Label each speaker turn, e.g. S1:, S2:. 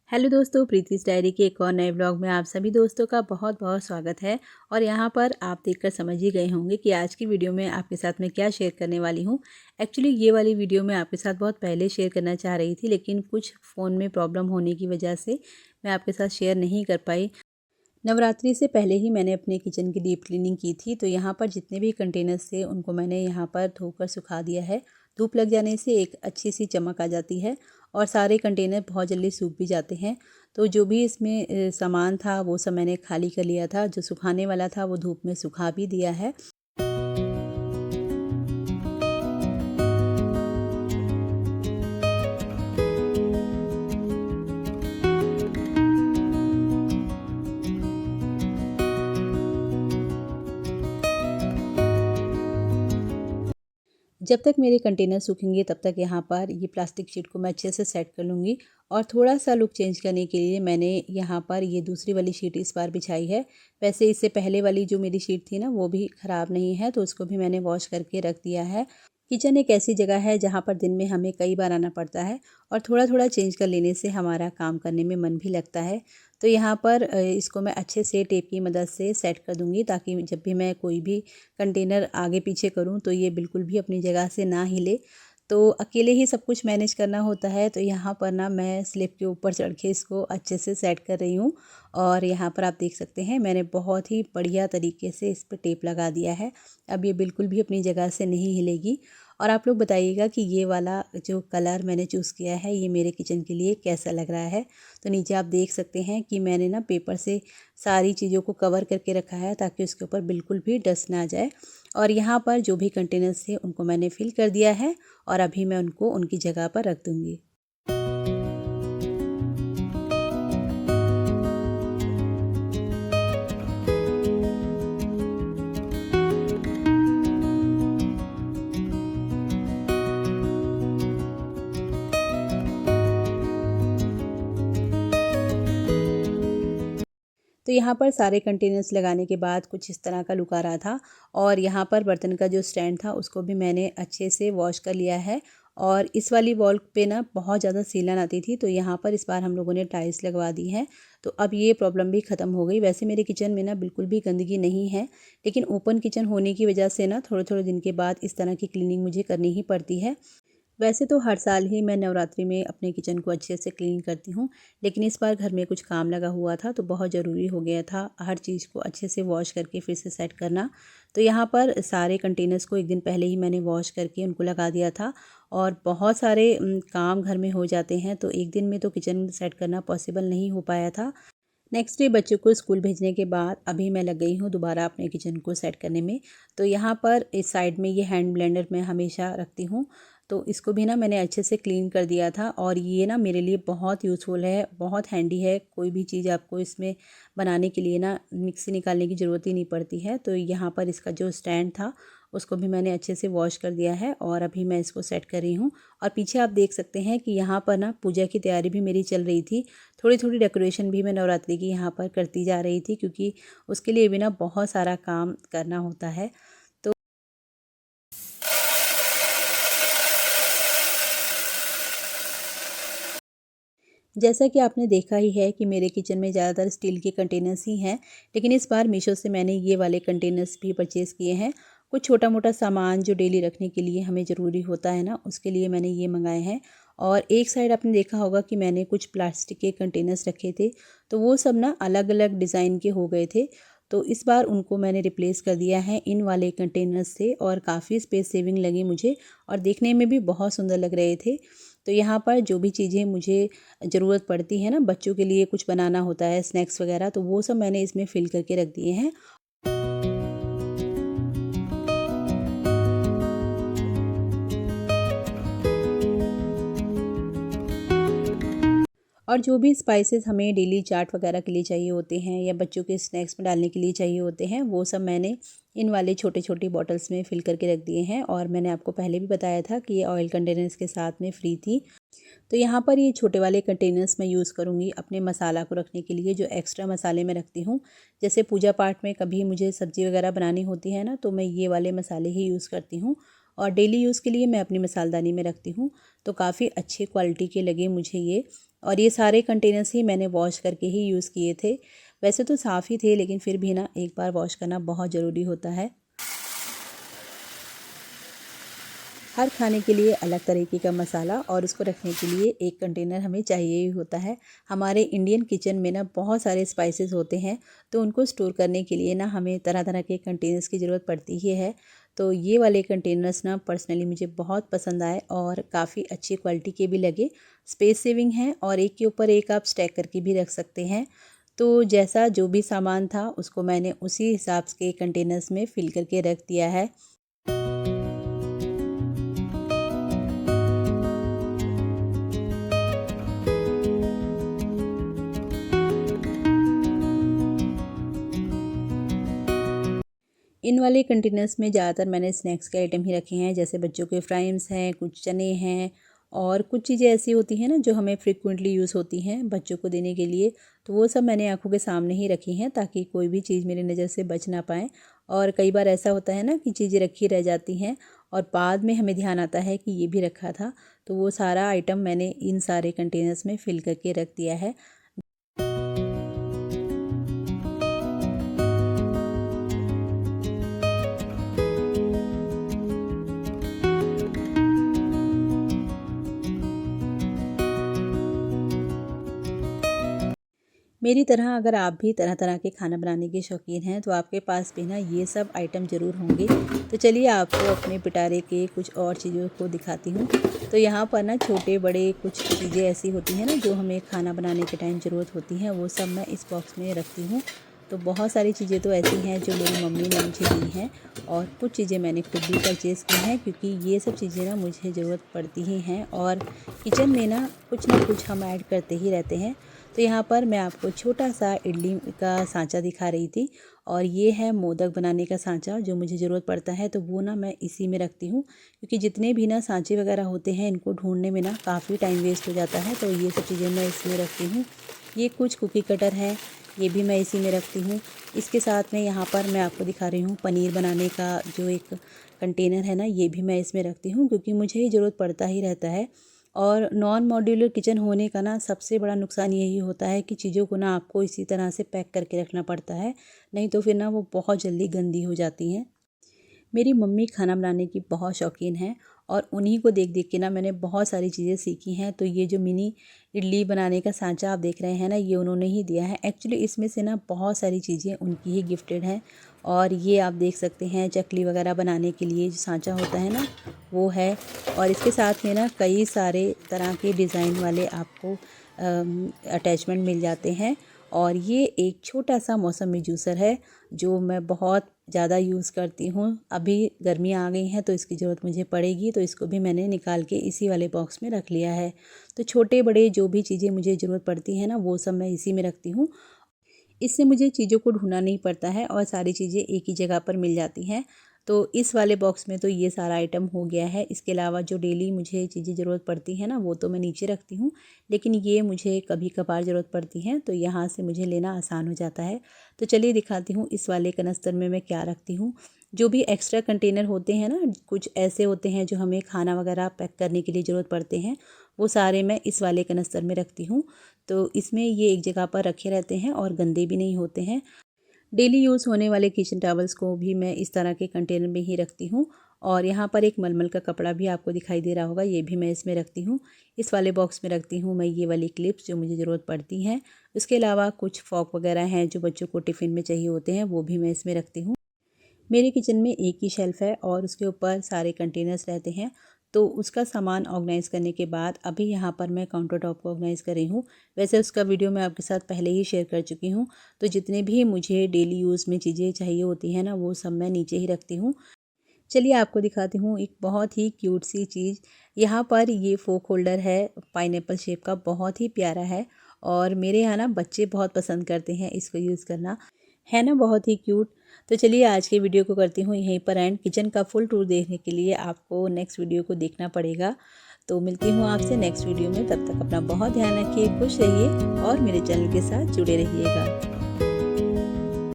S1: Hello दोस्तों, प्रीति's diary के एक और नए ब्लॉग में आप सभी दोस्तों का बहुत बहुत स्वागत है। और यहाँ पर आप देखकर समझ ही गए होंगे कि आज की वीडियो में आपके साथ मैं क्या शेयर करने वाली हूँ। एक्चुअली ये वाली वीडियो मैं आपके साथ बहुत पहले शेयर करना चाह रही थी, लेकिन कुछ फ़ोन में प्रॉब्लम होने की वजह से मैं आपके साथ शेयर नहीं कर पाई। नवरात्रि से पहले ही मैंने अपने किचन की डीप क्लीनिंग की थी, तो यहाँ पर जितने भी कंटेनर्स थे उनको मैंने यहाँ पर धोकर सुखा दिया है। धूप लग जाने से एक अच्छी सी चमक आ जाती है और सारे कंटेनर बहुत जल्दी सूख भी जाते हैं। तो जो भी इसमें सामान था वो सब मैंने खाली कर लिया था। जो सुखाने वाला था वो धूप में सुखा भी दिया है। जब तक मेरे कंटेनर सूखेंगे तब तक यहाँ पर ये प्लास्टिक शीट को मैं अच्छे से सेट कर लूँगी। और थोड़ा सा लुक चेंज करने के लिए मैंने यहाँ पर ये दूसरी वाली शीट इस बार बिछाई है। वैसे इससे पहले वाली जो मेरी शीट थी ना वो भी ख़राब नहीं है, तो उसको भी मैंने वॉश करके रख दिया है। किचन एक ऐसी जगह है जहाँ पर दिन में हमें कई बार आना पड़ता है और थोड़ा थोड़ा चेंज कर लेने से हमारा काम करने में मन भी लगता है। तो यहाँ पर इसको मैं अच्छे से टेप की मदद से सेट कर दूँगी, ताकि जब भी मैं कोई भी कंटेनर आगे पीछे करूँ तो ये बिल्कुल भी अपनी जगह से ना हिले। तो अकेले ही सब कुछ मैनेज करना होता है, तो यहाँ पर ना मैं स्लिप के ऊपर चढ़ के इसको अच्छे से सेट कर रही हूँ। और यहाँ पर आप देख सकते हैं मैंने बहुत ही बढ़िया तरीके से इस पर टेप लगा दिया है। अब ये बिल्कुल भी अपनी जगह से नहीं हिलेगी। और आप लोग बताइएगा कि ये वाला जो कलर मैंने चूज़ किया है ये मेरे किचन के लिए कैसा लग रहा है। तो नीचे आप देख सकते हैं कि मैंने ना पेपर से सारी चीज़ों को कवर करके रखा है, ताकि उसके ऊपर बिल्कुल भी डस्ट ना जाए। और यहाँ पर जो भी कंटेनर्स थे उनको मैंने फिल कर दिया है और अभी मैं उनको उनकी जगह पर रख दूँगी। तो यहाँ पर सारे कंटेनर्स लगाने के बाद कुछ इस तरह का लुक आ रहा था। और यहाँ पर बर्तन का जो स्टैंड था उसको भी मैंने अच्छे से वॉश कर लिया है। और इस वाली वॉल पे ना बहुत ज़्यादा सीलन आती थी, तो यहाँ पर इस बार हम लोगों ने टाइल्स लगवा दी हैं। तो अब ये प्रॉब्लम भी ख़त्म हो गई। वैसे मेरे किचन में ना बिल्कुल भी गंदगी नहीं है, लेकिन ओपन किचन होने की वजह से ना थोड़े थोड़े दिन के बाद इस तरह की क्लीनिंग मुझे करनी ही पड़ती है। वैसे तो हर साल ही मैं नवरात्रि में अपने किचन को अच्छे से क्लीन करती हूँ, लेकिन इस बार घर में कुछ काम लगा हुआ था तो बहुत ज़रूरी हो गया था हर चीज़ को अच्छे से वॉश करके फिर से सेट करना। तो यहाँ पर सारे कंटेनर्स को एक दिन पहले ही मैंने वॉश करके उनको लगा दिया था। और बहुत सारे काम घर में हो जाते हैं, तो एक दिन में तो किचन सेट करना पॉसिबल नहीं हो पाया था। नेक्स्ट डे बच्चों को स्कूल भेजने के बाद अभी मैं लग गई हूँ दोबारा अपने किचन को सेट करने में। तो यहाँ पर इस साइड में ये हैंड ब्लेंडर मैं हमेशा रखती हूँ, तो इसको भी ना मैंने अच्छे से क्लीन कर दिया था। और ये ना मेरे लिए बहुत यूज़फुल है, बहुत हैंडी है। कोई भी चीज़ आपको इसमें बनाने के लिए ना मिक्सी निकालने की ज़रूरत ही नहीं पड़ती है। तो यहाँ पर इसका जो स्टैंड था उसको भी मैंने अच्छे से वॉश कर दिया है और अभी मैं इसको सेट कर रही हूँ। और पीछे आप देख सकते हैं कि यहाँ पर ना पूजा की तैयारी भी मेरी चल रही थी। थोड़ी थोड़ी डेकोरेशन भी मैं नवरात्रि की यहाँ पर करती जा रही थी, क्योंकि उसके लिए भी ना बहुत सारा काम करना होता है। तो जैसा कि आपने देखा ही है कि मेरे किचन में ज़्यादातर स्टील के कंटेनर्स ही हैं, लेकिन इस बार मीशो से मैंने ये वाले कंटेनर्स भी परचेज़ किए हैं। कुछ छोटा मोटा सामान जो डेली रखने के लिए हमें ज़रूरी होता है ना, उसके लिए मैंने ये मंगाए हैं। और एक साइड आपने देखा होगा कि मैंने कुछ प्लास्टिक के कंटेनर्स रखे थे, तो वो सब ना अलग अलग डिज़ाइन के हो गए थे। तो इस बार उनको मैंने रिप्लेस कर दिया है इन वाले कंटेनर्स से, और काफ़ी स्पेस सेविंग लगी मुझे और देखने में भी बहुत सुंदर लग रहे थे। तो यहाँ पर जो भी चीज़ें मुझे ज़रूरत पड़ती है ना, बच्चों के लिए कुछ बनाना होता है स्नैक्स वगैरह, तो वो सब मैंने इसमें फ़िल करके रख दिए हैं। और जो भी स्पाइसेस हमें डेली चाट वगैरह के लिए चाहिए होते हैं या बच्चों के स्नैक्स में डालने के लिए चाहिए होते हैं, वो सब मैंने इन वाले छोटे छोटे बॉटल्स में फ़िल करके रख दिए हैं। और मैंने आपको पहले भी बताया था कि ये ऑयल कंटेनर्स के साथ में फ्री थी। तो यहाँ पर ये छोटे वाले कंटेनर्स मैं यूज़ करूँगी अपने मसाला को रखने के लिए, जो एक्स्ट्रा मसाले मैं रखती हूँ। जैसे पूजा पाठ में कभी मुझे सब्ज़ी वगैरह बनानी होती है ना, तो मैं ये वाले मसाले ही यूज़ करती हूँ। और डेली यूज़ के लिए मैं अपनी मसालदानी में रखती हूँ। तो काफ़ी अच्छी क्वालिटी के लगे मुझे ये। और ये सारे कंटेनर्स ही मैंने वॉश करके ही यूज़ किए थे। वैसे तो साफ़ ही थे, लेकिन फिर भी ना एक बार वॉश करना बहुत ज़रूरी होता है। हर खाने के लिए अलग तरीके का मसाला और उसको रखने के लिए एक कंटेनर हमें चाहिए ही होता है। हमारे इंडियन किचन में ना बहुत सारे स्पाइसेस होते हैं, तो उनको स्टोर करने के लिए ना हमें तरह तरह के कंटेनर्स की ज़रूरत पड़ती ही है। तो ये वाले कंटेनर्स ना पर्सनली मुझे बहुत पसंद आए और काफ़ी अच्छी क्वालिटी के भी लगे। स्पेस सेविंग हैं और एक के ऊपर एक आप स्टैक करके भी रख सकते हैं। तो जैसा जो भी सामान था उसको मैंने उसी हिसाब के कंटेनर्स में फ़िल करके रख दिया है। इन वाले कंटेनर्स में ज़्यादातर मैंने स्नैक्स के आइटम ही रखे हैं, जैसे बच्चों के फ्राइम्स हैं, कुछ चने हैं और कुछ चीज़ें ऐसी होती हैं ना जो हमें फ्रिक्वेंटली यूज़ होती हैं बच्चों को देने के लिए। तो वो सब मैंने आंखों के सामने ही रखी हैं ताकि कोई भी चीज़ मेरी नज़र से बच ना पाए। और कई बार ऐसा होता है ना कि चीज़ें रखी रह जाती हैं और बाद में हमें ध्यान आता है कि ये भी रखा था। तो वो सारा आइटम मैंने इन सारे कंटेनर्स में फ़िल करके रख दिया है। मेरी तरह अगर आप भी तरह तरह के खाना बनाने के शौकीन हैं तो आपके पास भी ना ये सब आइटम ज़रूर होंगे। तो चलिए आपको अपने पिटारे के कुछ और चीज़ों को दिखाती हूँ। तो यहाँ पर ना छोटे बड़े कुछ चीज़ें ऐसी होती हैं ना जो हमें खाना बनाने के टाइम ज़रूरत होती हैं, वो सब मैं इस बॉक्स में रखती हूँ। तो बहुत सारी चीज़ें तो ऐसी हैं जो मेरी मम्मी ने मुझे दी हैं और कुछ चीज़ें मैंने खुद भी परचेज़ की हैं, क्योंकि ये सब चीज़ें ना मुझे ज़रूरत पड़ती ही हैं और किचन में ना कुछ हम ऐड करते ही रहते हैं। तो यहाँ पर मैं आपको छोटा सा इडली का सांचा दिखा रही थी और ये है मोदक बनाने का सांचा जो मुझे ज़रूरत पड़ता है, तो वो ना मैं इसी में रखती हूँ, क्योंकि जितने भी ना सांचे वगैरह होते हैं इनको ढूंढने में ना काफ़ी टाइम वेस्ट हो जाता है। तो ये सब चीज़ें मैं इसमें रखती हूँ। ये कुछ कुकी कटर हैं, ये भी मैं इसी में रखती हूँ। इसके साथ में यहाँ पर मैं आपको दिखा रही हूँ पनीर बनाने का जो एक कंटेनर है ना, ये भी मैं इसमें रखती हूँ, क्योंकि मुझे ही ज़रूरत पड़ता ही रहता है। और नॉन मॉड्यूलर किचन होने का ना सबसे बड़ा नुकसान यही होता है कि चीज़ों को ना आपको इसी तरह से पैक करके रखना पड़ता है, नहीं तो फिर ना वो बहुत जल्दी गंदी हो जाती हैं। मेरी मम्मी खाना बनाने की बहुत शौकीन हैं और उन्हीं को देख देख के ना मैंने बहुत सारी चीज़ें सीखी हैं। तो ये जो मिनी इडली बनाने का सांचा आप देख रहे हैं ना, ये उन्होंने ही दिया है। एक्चुअली इसमें से ना बहुत सारी चीज़ें उनकी ही गिफ्टेड हैं। और ये आप देख सकते हैं चकली वगैरह बनाने के लिए जो सांचा होता है ना, वो है। और इसके साथ में ना कई सारे तरह के डिज़ाइन वाले आपको अटैचमेंट मिल जाते हैं। और ये एक छोटा सा मौसमी जूसर है जो मैं बहुत ज़्यादा यूज़ करती हूँ। अभी गर्मियाँ आ गई हैं तो इसकी ज़रूरत मुझे पड़ेगी, तो इसको भी मैंने निकाल के इसी वाले बॉक्स में रख लिया है। तो छोटे बड़े जो भी चीज़ें मुझे ज़रूरत पड़ती हैं ना, वो सब मैं इसी में रखती हूँ। इससे मुझे चीज़ों को ढूंढना नहीं पड़ता है और सारी चीज़ें एक ही जगह पर मिल जाती हैं। तो इस वाले बॉक्स में तो ये सारा आइटम हो गया है। इसके अलावा जो डेली मुझे चीज़ें ज़रूरत पड़ती हैं ना, वो तो मैं नीचे रखती हूँ, लेकिन ये मुझे कभी कभार ज़रूरत पड़ती हैं तो यहाँ से मुझे लेना आसान हो जाता है। तो चलिए दिखाती हूँ इस वाले कनस्तर में मैं क्या रखती हूँ। जो भी एक्स्ट्रा कंटेनर होते हैं ना, कुछ ऐसे होते हैं जो हमें खाना वगैरह पैक करने के लिए ज़रूरत पड़ते हैं, वो सारे मैं इस वाले कनस्तर में रखती हूँ। तो इसमें ये एक जगह पर रखे रहते हैं और गंदे भी नहीं होते हैं। डेली यूज़ होने वाले किचन टॉवल्स को भी मैं इस तरह के कंटेनर में ही रखती हूँ। और यहाँ पर एक मलमल का कपड़ा भी आपको दिखाई दे रहा होगा, ये भी मैं इसमें रखती हूँ। इस वाले बॉक्स में रखती हूँ मैं ये वाली क्लिप्स जो मुझे ज़रूरत पड़ती हैं। उसके अलावा कुछ फॉक वगैरह हैं जो बच्चों को टिफ़िन में चाहिए होते हैं, वो भी मैं इसमें रखती हूँ। मेरे किचन में एक ही शेल्फ़ है और उसके ऊपर सारे कंटेनर्स रहते हैं। तो उसका सामान ऑर्गेनाइज़ करने के बाद अभी यहाँ पर मैं काउंटर टॉप को ऑर्गेनाइज़ कर रही हूँ। वैसे उसका वीडियो मैं आपके साथ पहले ही शेयर कर चुकी हूँ। तो जितने भी मुझे डेली यूज़ में चीज़ें चाहिए होती हैं ना, वो सब मैं नीचे ही रखती हूँ। चलिए आपको दिखाती हूँ एक बहुत ही क्यूट सी चीज़। यहाँ पर ये फोक होल्डर है, पाइनएप्पल शेप का, बहुत ही प्यारा है और मेरे यहाँ ना बच्चे बहुत पसंद करते हैं इसको यूज़ करना, है ना, बहुत ही क्यूट। तो चलिए आज के वीडियो को करती हूँ यहीं पर एंड। किचन का फुल टूर देखने के लिए आपको नेक्स्ट वीडियो को देखना पड़ेगा। तो मिलती हूँ आपसे नेक्स्ट वीडियो में, तब तक अपना बहुत ध्यान रखिए, खुश रहिए और मेरे चैनल के साथ जुड़े रहिएगा।